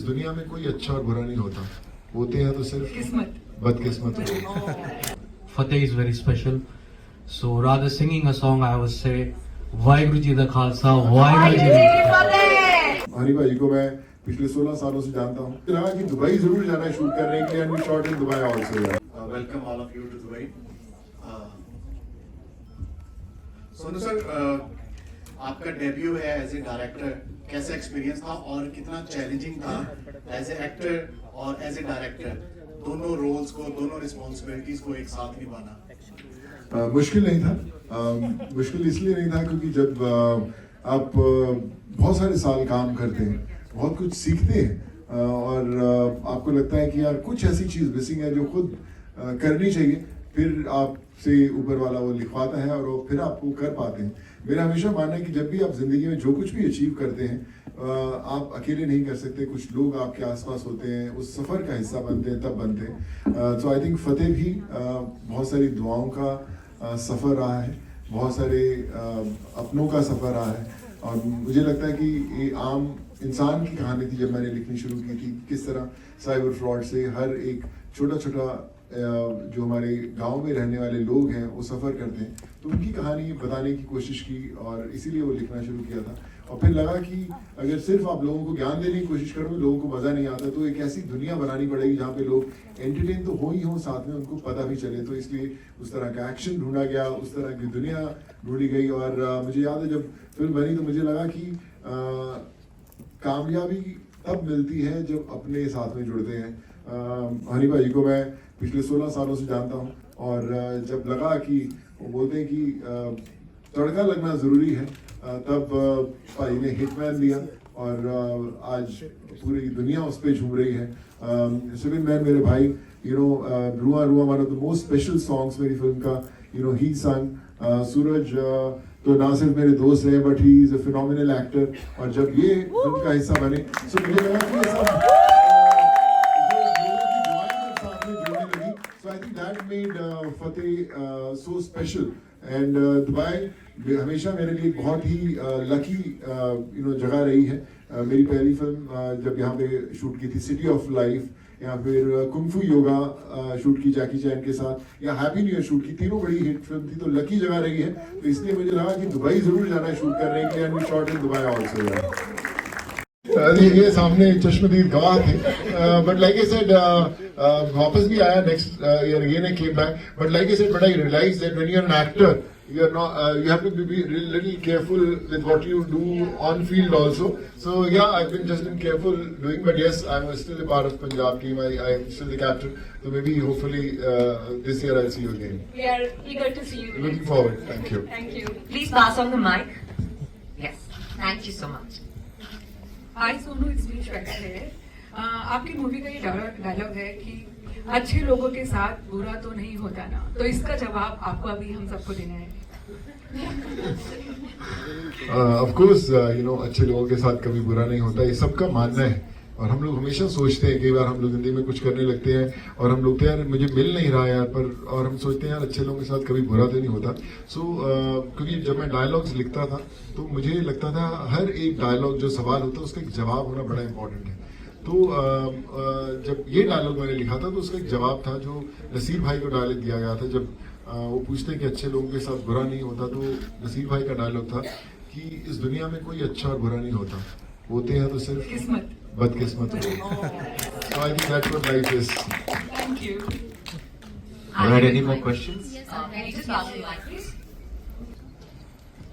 दुनिया में कोई अच्छा और बुरा नहीं होता, होते हैं तो सिर्फ किस्मत बदकिस्मत होते हैं। Fateh is very special. So rather singing a song, I would say, Vaheguru Ji da Khalsa, Vaheguru Ji da Fateh. Honey भाई को मैं पिछले 16 सालों से जानता हूँ। लगा कि दुबई जरूर जाना है शूट करने के लिए, and we shot in Dubai also. Welcome all of you to Dubai. Sonu sir, आपका डेब्यू है एज ए डायरेक्टर, कैसा एक्सपीरियंस था और कितना चैलेंजिंग था एज ए एक्टर और एज ए डायरेक्टर, दोनों रोल्स को, दोनों रिस्पॉन्सिबिलिटीज को एक साथ निभाना? मुश्किल नहीं था। मुश्किल इसलिए नहीं था क्योंकि जब आप बहुत सारे साल काम करते हैं, बहुत कुछ सीखते हैं और आपको लगता है कि यार कुछ ऐसी चीज़ मिसिंग है जो खुद करनी चाहिए, फिर आपसे ऊपर वाला वो लिखवाता है और वो फिर आप वो कर पाते हैं। मेरा हमेशा मानना है कि जब भी आप जिंदगी में जो कुछ भी अचीव करते हैं, आप अकेले नहीं कर सकते, कुछ लोग आपके आसपास होते हैं, उस सफ़र का हिस्सा बनते हैं, तब बनते हैं। सो आई थिंक फतेह भी बहुत सारी दुआओं का सफ़र रहा है, बहुत सारे अपनों का सफ़र रहा है, और मुझे लगता है कि ये आम इंसान की कहानी थी जब मैंने लिखनी शुरू की थी, किस तरह साइबर फ्रॉड से हर एक छोटा छोटा जो हमारे गांव में रहने वाले लोग हैं वो सफ़र करते हैं, तो उनकी कहानी बताने की कोशिश की और इसीलिए वो लिखना शुरू किया था। और फिर लगा कि अगर सिर्फ आप लोगों को ज्ञान देने की कोशिश करोगे, लोगों को मज़ा नहीं आता, तो एक ऐसी दुनिया बनानी पड़ेगी जहाँ पे लोग एंटरटेन तो हो ही हो, साथ में उनको पता भी चले। तो इसलिए उस तरह का एक्शन ढूंढा गया, उस तरह की दुनिया ढूंढी गई। और मुझे याद है जब फिल्म बनी तो मुझे लगा कि कामयाबी तब मिलती है जब अपने साथ में जुड़ते हैं। हनी भाई को मैं पिछले 16 सालों से जानता हूँ और जब लगा कि वो बोलते हैं कि तड़का लगना ज़रूरी है, तब भाई ने हिटमैन दिया और आज पूरी दुनिया उस पर झूम रही है। सिविल मैन मेरे भाई, रुआ रुआ one of the most special songs मेरी फिल्म का, ही संग। सूरज तो ना सिर्फ मेरे दोस्त हैं but he is a phenomenal actor, और जब ये फिल्म का हिस्सा बने तो मुझे लगा कि ये सब I think that made Fateh so special, and Dubai हमेशा मेरे लिए बहुत ही लकी जगह रही है। मेरी पहली फिल्म जब यहाँ पे शूट की थी सिटी ऑफ लाइफ, या फिर कुंग-फू योगा शूट की जैकी चैन के साथ, या हैप्पी न्यू ईयर शूट की, तीनों बड़ी हिट फिल्म थी, तो लकी जगह रही है। तो इसलिए मुझे लगा कि दुबई जरूर जाना है शूट करने के लिए, and we shot in Dubai also. ये सामने चश्मदीद गवाह थे, बट लाइक आई सेड वापस भी आया next year again I came back, but like I said but I realise that when you are an actor you are not you have to be little careful with what you do on field also. So yeah, I've been just been careful doing, but yes, I'm still a part of Punjab team. I'm still the captain, so maybe hopefully this year I'll see you again. We are eager to see you. Looking forward. Thank you. Thank you. Please pass on the mic. Yes. Thank you so much. Hi Sonu, it's me Shweta here. आपकी movie का ये dialogue है कि अच्छे लोगों के साथ बुरा तो नहीं होता ना, तो इसका जवाब आपको अभी हम सबको देना है। Of course, अच्छे लोगों के साथ कभी बुरा नहीं होता, ये सबका मानना है। और हम लोग हमेशा सोचते हैं, कई बार हम लोग जिंदगी में कुछ करने लगते हैं और हम लोग तो यार मुझे मिल नहीं रहा यार, पर और हम सोचते हैं यार अच्छे लोगों के साथ कभी बुरा तो नहीं होता। क्योंकि जब मैं डायलॉग्स लिखता था तो मुझे लगता था हर एक डायलॉग जो सवाल होता है उसका एक जवाब होना बड़ा इंपॉर्टेंट है। तो जब ये डायलॉग मैंने लिखा था तो उसका एक जवाब था जो नसीर भाई को डायलॉग दिया गया था। जब वो पूछते हैं कि अच्छे लोगों के साथ बुरा नहीं होता, तो नसीर भाई का डायलॉग था कि इस दुनिया में कोई अच्छा और बुरा नहीं होता, होते हैं तो सिर्फ किस्मत बदकिस्मत होते हैं। So I think that's what life is. Thank you. Alright, any more questions? Can you just pass the mic, please?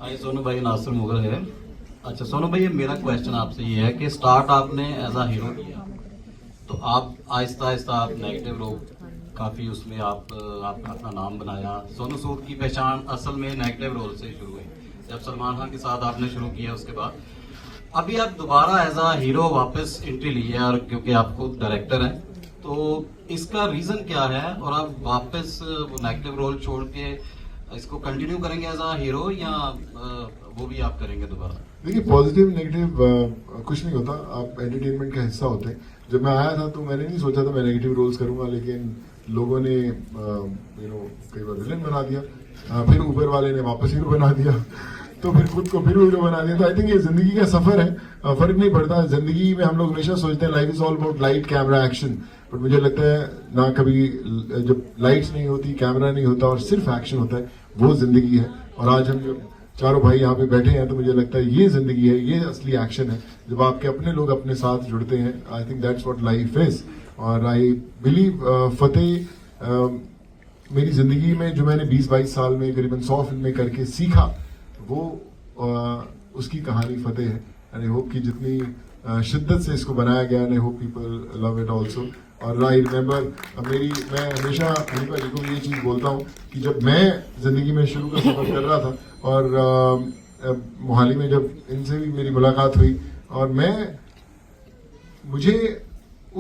हाय सोनू भाई, नासिर मुगल है। अच्छा सोनू भाई, मेरा क्वेश्चन आपसे ये है कि स्टार्ट आपने एज अ हीरो किया, तो आप आहिस्ता आहिस्ता आप नेगेटिव रोल काफ़ी उसमें आपने अपना नाम बनाया। सोनू सूद की पहचान असल में नेगेटिव रोल से शुरू हुई, जब सलमान खान के साथ आपने शुरू किया, उसके बाद अभी आप दोबारा एज अ हीरो वापस एंट्री ली है, और क्योंकि आप खुद डायरेक्टर हैं, तो इसका रीज़न क्या है? और आप वापस वो नेगेटिव रोल छोड़ के इसको कंटिन्यू करेंगे एज अ हीरो, या वो भी आप करेंगे दोबारा? देखिए, पॉजिटिव नेगेटिव कुछ नहीं होता, आप एंटरटेनमेंट का हिस्सा होते हैं। जब मैं आया था तो मैंने नहीं सोचा था मैं नेगेटिव रोल्स करूंगा, लेकिन लोगों ने कई बार विलन बना दिया, फिर ऊपर वाले ने वापस हीरो बना दिया। तो फिर खुद को फिर हीरो बना दिया। तो आई थिंक ये जिंदगी का सफर है, फर्क नहीं पड़ता। जिंदगी में हम लोग हमेशा सोचते हैं life is all about light camera action, but मुझे लगता है ना, कभी जब लाइट्स नहीं होती, कैमरा नहीं होता और सिर्फ एक्शन होता है, वो जिंदगी है। और आज हम जब चारों भाई यहाँ पे बैठे हैं तो मुझे लगता है ये जिंदगी है, ये असली एक्शन है, जब आपके अपने लोग अपने साथ जुड़ते हैं। I think that's what life is. और आई बिलीव फतेह मेरी जिंदगी में जो मैंने 20-22 साल में करीबन 100 फिल्में करके सीखा, वो उसकी कहानी फतेह है। आई होप कि जितनी शिद्दत से इसको बनाया गया, I hope people love it also. और आई रिमेंबर मैं हमेशा अली भाई को ये चीज़ बोलता हूँ कि जब मैं जिंदगी में शुरू का सफर कर रहा था और मोहाली में जब इनसे भी मेरी मुलाकात हुई, और मुझे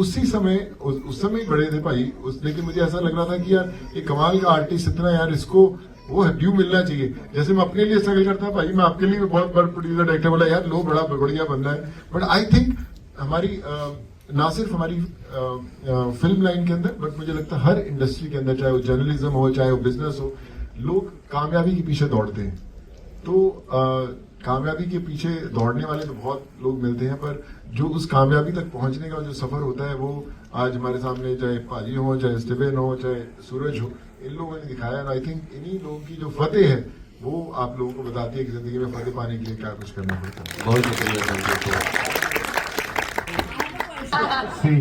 उसी समय उस समय ही बड़े थे भाई लेकिन मुझे ऐसा लग रहा था कि यार ये कमाल का आर्टिस्ट इतना, यार इसको वो ड्यू मिलना चाहिए। जैसे मैं अपने लिए स्ट्रगल करता भाई, मैं आपके लिए भी बहुत बड़ा प्रोड्यूसर डायरेक्टर बोला यार लो बड़ा बढ़िया बंदा है। बट आई थिंक हमारी ना सिर्फ हमारी फिल्म लाइन के अंदर, बट मुझे लगता है हर इंडस्ट्री के अंदर, चाहे वो जर्नलिज्म हो, चाहे वो बिजनेस हो, लोग कामयाबी के पीछे दौड़ते हैं। तो कामयाबी के पीछे दौड़ने वाले तो बहुत लोग मिलते हैं, पर जो उस कामयाबी तक पहुंचने का जो सफर होता है, वो आज हमारे सामने चाहे पाजी हो, चाहे स्टीफन हो, चाहे सूरज हो, इन लोगों ने दिखाया। आई थिंक इन्हीं लोगों की जो फतेह है वो आप लोगों को बताती है कि जिंदगी में फतेह पाने के लिए क्या कुछ करना पड़ता है। बहुत शुक्रिया। See,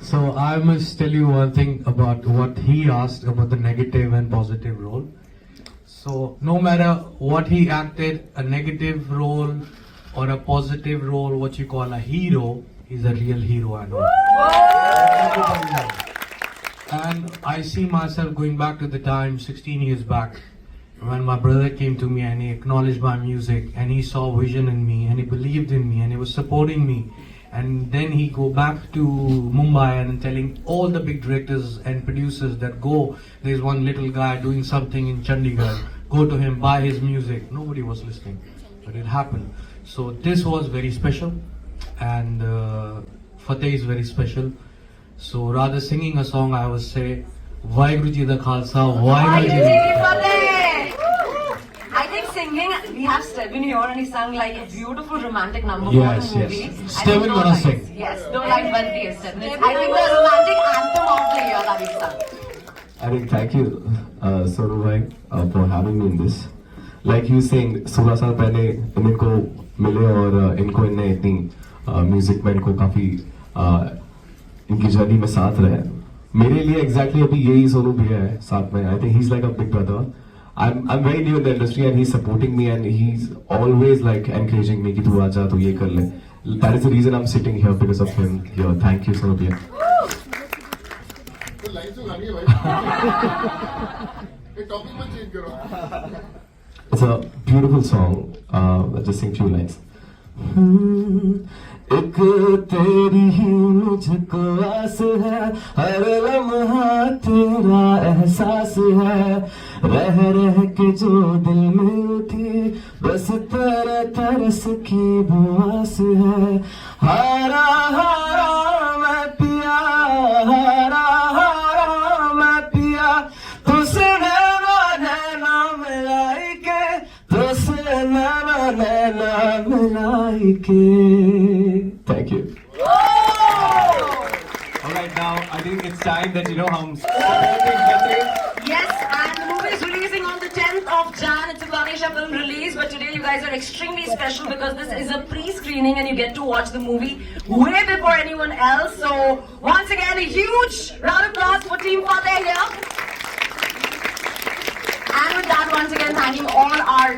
so I must tell you one thing about what he asked about the negative and positive role. So no matter what he acted, a negative role or a positive role, what you call a hero, is a real hero, I know. And I see myself going back to the time 16 years back when my brother came to me and he acknowledged my music and he saw vision in me and he believed in me and he was supporting me. And then he go back to Mumbai and telling all the big directors and producers that there's one little guy doing something in Chandigarh, go to him, buy his music. Nobody was listening, but it happened. So this was very special, and Fateh is very special. So rather singing a song, I would say, Vaheguru Ji Da Khalsa, Vaheguru Ji Di Fateh. I think singing, we have Steven here and he sang like a beautiful romantic number Yes, for the movie. yes. Steven gonna sing. Yes, don't like Banti is Steven. I think the romantic anthem of the year that we've sung. I think thank you, Sonu bhai, for having me in this. Like you saying, 16 साल पहले इनको मिले और इनको इनने इतनी music में इनको काफी इनकी जर्नी में साथ रहे। मेरे लिए एग्जैक्टली अभी यही सोनू भैया है साथ में। I think he is like a big brother. I'm very new in the industry and he's supporting me and he's always like encouraging me कि तू आजा तो ये कर ले। That is the reason I'm sitting here because of him here. Thank you, Sonu bhaiya. तो line तो गानी है भाई। ये टॉपिक मत चेंज करो। It's a beautiful song. I'll just sing few lines. एक तेरी ही मुझको आस है, हर लम्हा तेरा एहसास है, रह के जो दिल में उठी बस तेरे तरस की बुआस है। हारा हारा मैं पिया, हारा हारा मैं पिया, तुझसे नैना मिलाई के, तुझसे नैना मिलाई के। Thank you. Alright, now I think it's time that you know how I'm supporting Fateh. Yes, and the movie is releasing on the 10th of Jan. It's a Ganesha film release, but today you guys are extremely special because this is a pre-screening and you get to watch the movie way before anyone else. So once again, a huge round of applause for Team Fateh here. And with that, once again, thanking all our